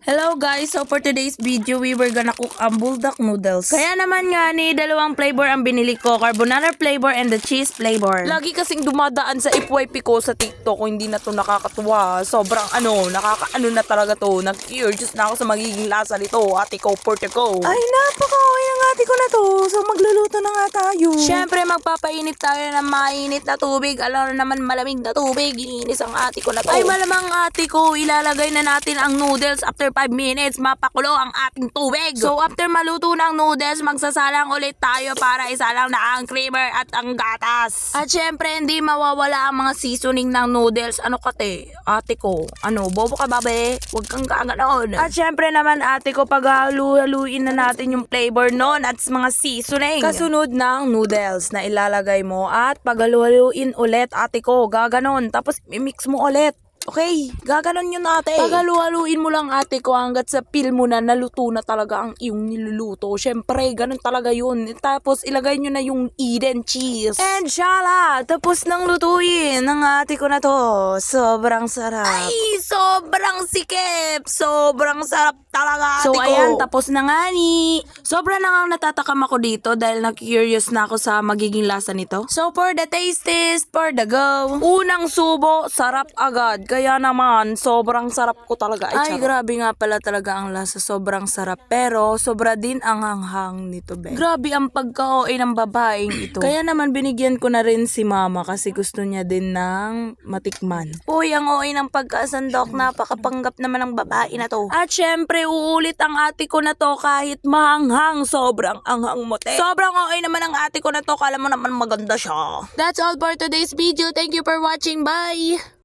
Hello guys, so for today's video, we were gonna cook ang bulldog noodles. Kaya naman nga ni dalawang flavor ang binili ko, carbonara flavor and the cheese flavor. Lagi kasing dumadaan sa FYP ko sa TikTok kung hindi na to nakakatuwa. Sobrang nakakaano na talaga to. Nag-curious na ako sa magiging lasa nito. Ate ko, porte ko. Ay, napaka-okay ng ate ko na to. So, magluluto na nga tayo. Siyempre, magpapainit tayo ng mainit na tubig. Alam na naman malamig na tubig. Iniinis ang ate ko na to. Ay, malamang ate ko, ilalagay na natin ang noodles after 5 minutes. Mapakulo ang ating tubig. So, after maluto ng noodles, magsasalang ulit tayo para isalang na ang creamer at ang gatas. At siyempre, hindi mawawala ang mga seasoning ng noodles. Ano kate? Ate ko. Bobo ka babe? Huwag kang ganoon. At siyempre naman, ate ko, paghaluin na natin yung flavor nun at mga seasoning. Kasunod ng noodles na ilalagay mo at paghaluin ulit, ate ko, gaganon. Tapos i-mix mo ulit. Okay, gaganon yun ate. Paghaluin mo lang ate ko hanggat sa feel mo na naluto na talaga ang iyong niluluto. Siyempre, ganun talaga yun. Tapos ilagay nyo na yung Eden cheese. And shala, tapos nang lutuin ng ate ko na to. Sobrang sarap. Ay, sobrang sikip. Sobrang sarap talaga ate ko. So ayan, tapos na nga ni. Sobra na nga natatakam ako dito dahil na-curious na ako sa magiging lasa nito. So for the taste test, for the go. Unang subo, sarap agad. Kaya naman, sobrang sarap ko talaga. Ay, grabe nga pala talaga ang lasa. Sobrang sarap. Pero, sobra din ang hanghang nito, be. Grabe ang pagka-OA ng babaeng ito. Kaya naman, binigyan ko na rin si mama kasi gusto niya din ng matikman. Uy, ang OA ng pagkasandok. Napakapanggap naman ng babae na to. At syempre, uulit ang ate ko na to kahit mahanghang. Sobrang anghang mote. Sobrang OA naman ang ate ko na to. Kala mo naman maganda siya. That's all for today's video. Thank you for watching. Bye!